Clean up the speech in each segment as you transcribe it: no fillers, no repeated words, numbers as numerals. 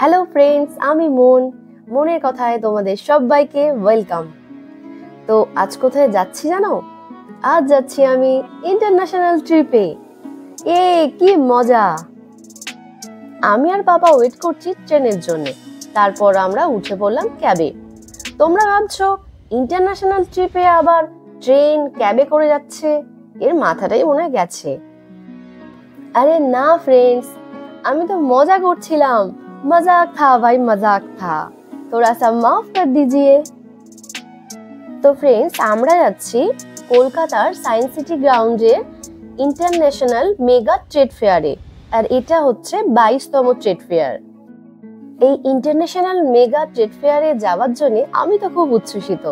Hello friends, আমি মনের কথায় তোমাদের সবাইকে ওয়েলকাম। তো আজ কোথায় যাচ্ছি জানো? আজ যাচ্ছি আমি ইন্টারন্যাশনাল ট্রিপে। কি মজা! আমি আর বাবা ওয়েট করছি ট্রেনের জন্য। তারপর আমরা উঠে পড়লাম ক্যাবে। তোমরা ভাবছো ইন্টারন্যাশনাল ট্রিপে আবার ট্রেন ক্যাবে করে যাচ্ছে, এর মাথাটাই মনে হয় গেছে। আরে না ফ্রেন্ডস, আমি তো মজা করছিলাম। मजाक था भाई, मजाक था, थोड़ा सा माफ कर दीजिए। তো ফ্রেন্ডস, আমরা যাচ্ছি কলকাতার সায়েন্স সিটি গ্রাউন্ডের ইন্টারন্যাশনাল মেগা ট্রেড ফেয়ারে। আর এটা হচ্ছে 22তম ট্রেড ফেয়ার। এই ইন্টারন্যাশনাল মেগা ট্রেড ফেয়ারে যাওয়ার জন্য আমি তো খুব উচ্ছ্বসিত।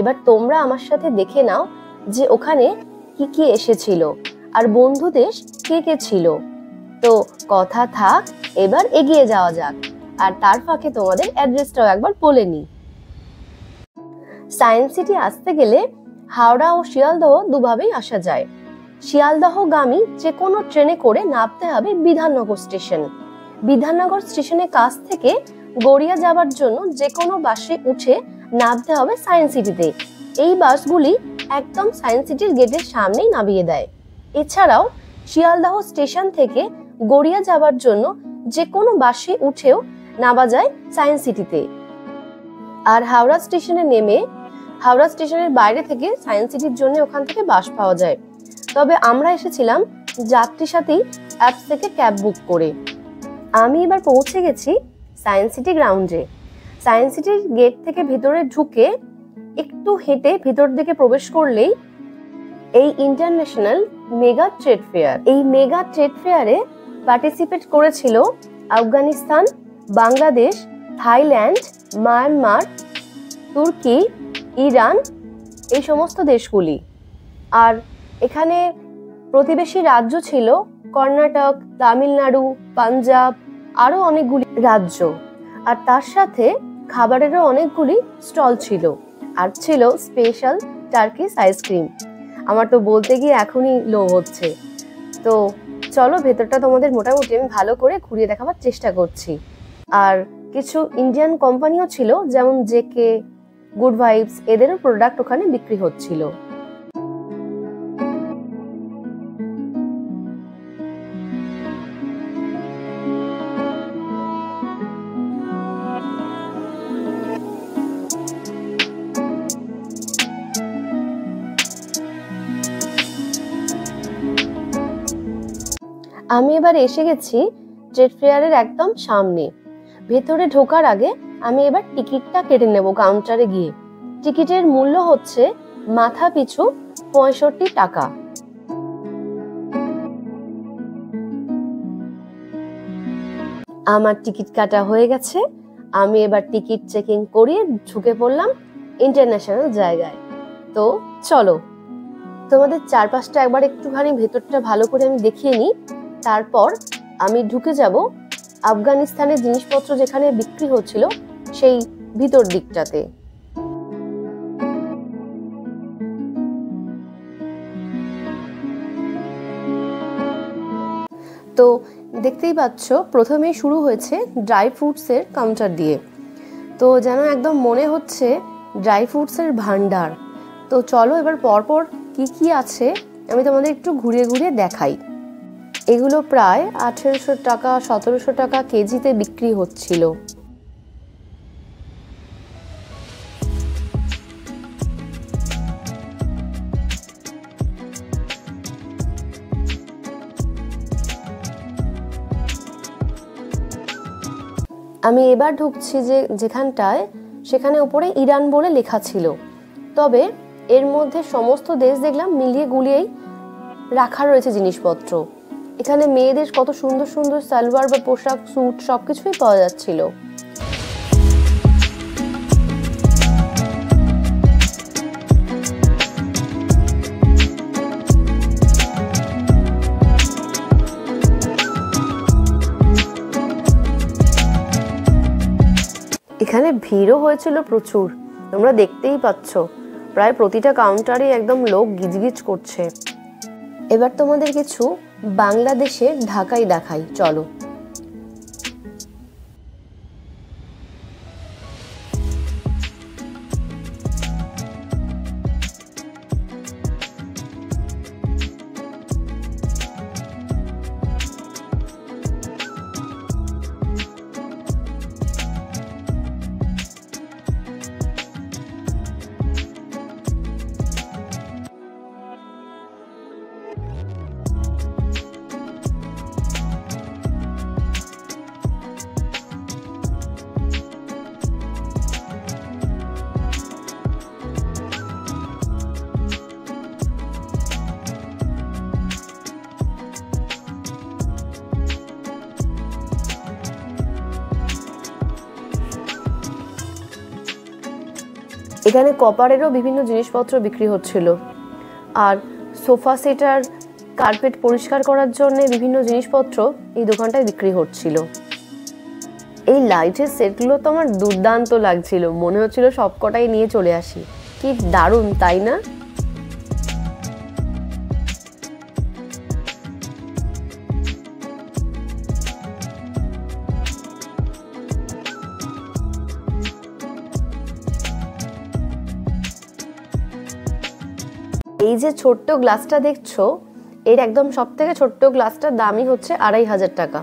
এবার তোমরা আমার সাথে দেখে নাও যে ওখানে কি কি এসেছিল আর বন্ধু দেশ কে কে ছিল। তো কথা থাক, এবার এগিয়ে যাওয়া যাক। আর তার ফাঁকে তোমাদের অ্যাড্রেসটাও একবার বলে নিই। সায়েন্স সিটি আসতে গেলে হাওড়া ও শিয়ালদহ দুভাবেই আসা যায়। শিয়ালদহগামী যে কোনো ট্রেনে করে নামতে হবে বিধাননগর স্টেশন। বিধাননগর স্টেশনের কাছ থেকে গড়িয়া যাওয়ার জন্য যে কোনো বাসে উঠে নামতে হবে সায়েন্স সিটিতে। এই বাসগুলি একদম সায়েন্স সিটির গেটের সামনেই নামিয়ে দেয়। এছাড়াও শিয়ালদহ স্টেশন থেকে গড়িয়া যাওয়ার জন্য যে কোনো বাসে উঠেও নামা যায় সায়েন্স সিটিতে। আর হাওড়া স্টেশনে নেমে হাওড়া স্টেশনের বাইরে থেকে সায়েন্স সিটির জন্য ওখান থেকে বাস পাওয়া যায়। তবে আমরা এসেছিলাম যাত্রী সাথী অ্যাপস থেকে ক্যাব বুক করে। আমি এবার পৌঁছে গেছি সায়েন্স সিটি গ্রাউন্ডে। সায়েন্স সিটির গেট থেকে ভেতরে ঢুকে একটু হেঁটে ভেতর দিকে প্রবেশ করলেই এই ইন্টারন্যাশনাল মেগা ট্রেড ফেয়ার। এই মেগা ট্রেড ফেয়ারে পার্টিসিপেট করেছিল আফগানিস্তান, বাংলাদেশ, থাইল্যান্ড, মায়ানমার, তুর্কি, ইরান, এই সমস্ত দেশগুলি। আর এখানে প্রতিবেশী রাজ্য ছিল কর্ণাটক, তামিলনাড়ু, পাঞ্জাব, আরো অনেকগুলি রাজ্য। আর তার সাথে খাবারেরও অনেকগুলি স্টল ছিল। আর ছিল স্পেশাল টার্কিশ আইসক্রিম। আমার তো বলতে গিয়ে এখনই লোভ হচ্ছে। তো চলো, ভেতরটা তোমাদের মোটামুটি আমি ভালো করে ঘুরিয়ে দেখাবার চেষ্টা করছি। আর কিছু ইন্ডিয়ান কোম্পানিও ছিল, যেমন জেকে, গুড ভাইবস, এদেরও প্রোডাক্ট ওখানে বিক্রি হচ্ছিল। আমি এবার এসে গেছি ট্রেড ফেয়ারের একদম সামনে। ভেতরে ঢোকার আগে আমি এবার টিকিটটা কেটে নেব কাউন্টারে গিয়ে। টিকিটের মূল্য হচ্ছে মাথা পিছু 65 টাকা। আমার টিকিট কাটা হয়ে গেছে। আমি এবার টিকিট চেকিং করিয়ে ঢুকে পড়লাম ইন্টারন্যাশনাল জায়গায়। তো চলো, তোমাদের চারপাশটা একবার একটুখানি ভেতরটা ভালো করে আমি দেখিয়ে নিই। তারপর আমি ঢুকে যাব আফগানিস্তানের জিনিসপত্র যেখানে বিক্রি হচ্ছিল সেই ভিতর দিকটাতে। তো দেখতেই পাচ্ছ, প্রথমেই শুরু হয়েছে ড্রাই ফ্রুটসের কাউন্টার দিয়ে। তো যেন একদম মনে হচ্ছে ড্রাই ফ্রুটসের ভান্ডার। তো চলো, এবার পরপর কি কি আছে আমি তোমাদের একটু ঘুরিয়ে ঘুরিয়ে দেখাই। এগুলো প্রায় 1800 টাকা 1700 টাকা কেজিতে বিক্রি হচ্ছিল। আমি এবার ঢুকছি যেখানটায়, সেখানে উপরে ইরান বলে লেখা ছিল। তবে এর মধ্যে সমস্ত দেশ দেখলাম মিলিয়ে গুলিয়েই রাখা রয়েছে জিনিসপত্র। এখানে মেয়েদের কত সুন্দর সুন্দর সালোয়ার বা পোশাক, স্যুট সবকিছুই পাওয়া যাচ্ছিল। এখানে ভিড়ও হয়েছিল প্রচুর, তোমরা দেখতেই পাচ্ছ। প্রায় প্রতিটা কাউন্টারে একদম লোক গিজগিজ করছে। এবার তোমাদের কিছু বাংলাদেশের ঢাকাই দেখাই, চলো। এখানে কপারেরও বিভিন্ন জিনিসপত্র বিক্রি হচ্ছিল, আর সোফা সেট আর কার্পেট পরিষ্কার করার জন্য বিভিন্ন জিনিসপত্র এই দোকানটায় বিক্রি হচ্ছিল। এই লাইটের সেটগুলো তো আমার দুর্দান্ত লাগছিল, মনে হচ্ছিল সবকটাই নিয়ে চলে আসি। কি দারুণ, তাই না? এই যে ছোট্ট গ্লাসটা দেখছো, এর একদম সব থেকে ছোট্ট গ্লাসটার দামই হচ্ছে 2500 টাকা।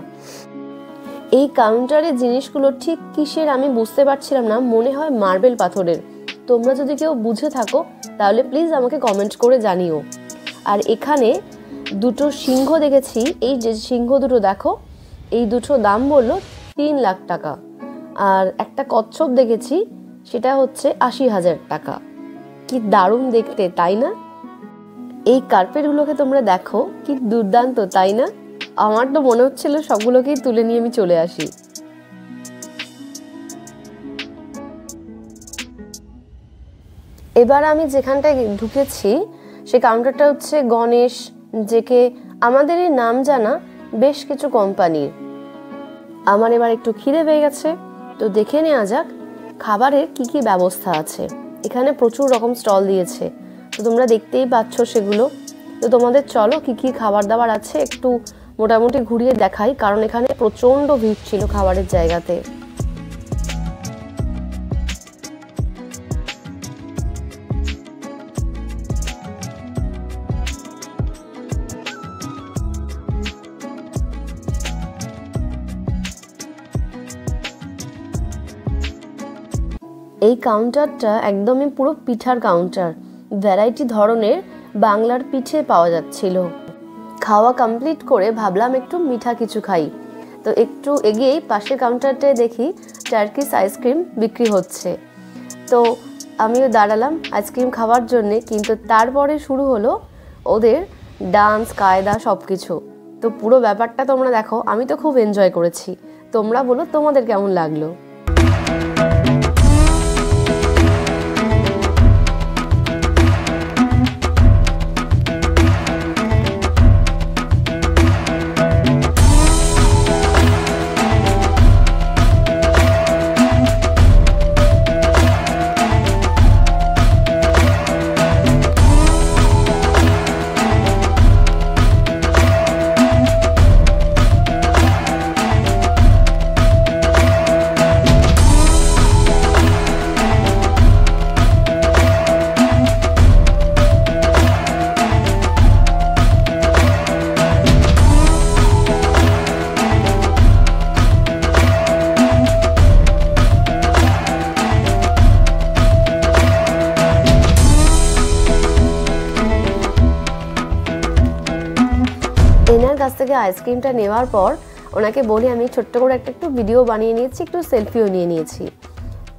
এই কাউন্টারের জিনিসগুলো ঠিক কিসের আমি বুঝতে পারছিলাম না, মনে হয় মার্বেল পাথরের। তোমরা যদি কেউ বুঝে থাকো তাহলে প্লিজ আমাকে কমেন্ট করে জানিও। আর এখানে দুটো সিংহ দেখেছি, এই যে সিংহ দুটো দেখো, এই দুটো দাম বললো 3 লাখ টাকা। আর একটা কচ্ছপ দেখেছি, সেটা হচ্ছে 80,000 টাকা। কি দারুণ দেখতে, তাই না? এই কার্পেটগুলোকে তোমরা দেখো, কি দুর্দান্ত, তাই না? আমার তো মনে হচ্ছিল সবগুলোকেই তুলে নিয়ে আমি চলে আসি। এবার আমি যেখানটায় ঢুকেছি সে কাউন্টারটা হচ্ছে গণেশ, জেকে, আমাদের এই নাম জানা বেশ কিছু কোম্পানির। আমার এবার একটু খিদে পেয়ে গেছে, তো দেখে নেওয়া যাক খাবারের কি কি ব্যবস্থা আছে। এখানে প্রচুর রকম স্টল দিয়েছে, তো তোমরা দেখতেই পাচ্ছ সেগুলো। তো তোমাদের চলো কি কি খাবার দাবার আছে একটু মোটামুটি ঘুরিয়ে দেখাই, কারণ এখানে প্রচন্ড ভিড় ছিল খাবারের জায়গাতে। এই কাউন্টারটা একদমই পুরো পিঠার কাউন্টার, ভ্যারাইটি ধরনের বাংলার পিঠে পাওয়া যাচ্ছিল। খাওয়া কমপ্লিট করে ভাবলাম একটু মিঠা কিছু খাই, তো একটু এগিয়েই পাশের কাউন্টারটায় দেখি টার্কিশ আইসক্রিম বিক্রি হচ্ছে। তো আমিও দাঁড়ালাম আইসক্রিম খাওয়ার জন্যে, কিন্তু তারপরে শুরু হলো ওদের ডান্স, কায়দা সব কিছু। তো পুরো ব্যাপারটা তোমরা দেখো, আমি তো খুব এনজয় করেছি। তোমরা বলো তোমাদের কেমন লাগলো। এনার কাছ থেকে আইসক্রিমটা নেওয়ার পর ওনাকে বলি আমি ছোট্ট করে একটু ভিডিও বানিয়ে নিয়েছি, একটু সেলফিও নিয়ে নিয়েছি।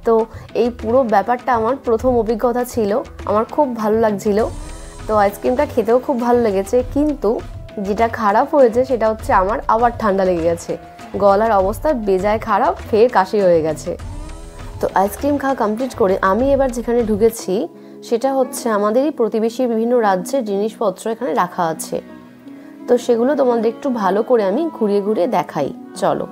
তো এই পুরো ব্যাপারটা আমার প্রথম অভিজ্ঞতা ছিল, আমার খুব ভালো লাগছিল। তো আইসক্রিমটা খেতেও খুব ভালো লেগেছে, কিন্তু যেটা খারাপ হয়েছে সেটা হচ্ছে আমার আবার ঠান্ডা লেগে গেছে, গলার অবস্থা বেজায় খারাপ, ফের কাশি হয়ে গেছে। তো আইসক্রিম খাওয়া কমপ্লিট করে আমি এবার যেখানে ঢুকেছি সেটা হচ্ছে আমাদেরই প্রতিবেশী বিভিন্ন রাজ্যের জিনিসপত্র এখানে রাখা আছে। তো সেগুলো তোমাদের একটু ভালো করে আমি ঘুরিয়ে ঘুরিয়ে দেখাই, চলো।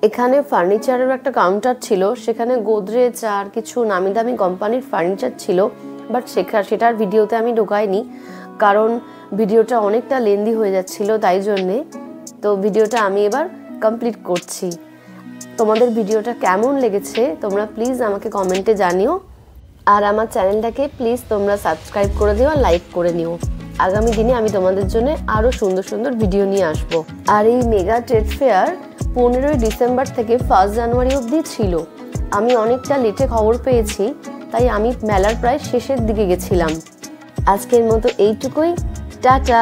এখানে ফার্নিচারের একটা কাউন্টার ছিল, সেখানে গোদরেজ আর কিছু নামি দামি কোম্পানির ফার্নিচার ছিল, বাট সেটার ভিডিওতে আমি ঢোকাইনি, কারণ ভিডিওটা অনেকটা লেন্দি হয়ে যাচ্ছিল, তাই জন্যে। তো ভিডিওটা আমি এবার কমপ্লিট করছি। তোমাদের ভিডিওটা কেমন লেগেছে তোমরা প্লিজ আমাকে কমেন্টে জানিও, আর আমার চ্যানেলটাকে প্লিজ তোমরা সাবস্ক্রাইব করে দিও আর লাইক করে নিও। আগামী দিনে আমি তোমাদের জন্য আরও সুন্দর সুন্দর ভিডিও নিয়ে আসব। আর এই মেগা ট্রেড ফেয়ার 15ই ডিসেম্বর থেকে 1 জানুয়ারি অবধি ছিল। আমি অনেকটা লেটে খবর পেয়েছি, তাই আমি মেলার প্রায় শেষের দিকে গেছিলাম। আজকের মতো এইটুকুই, টাটা।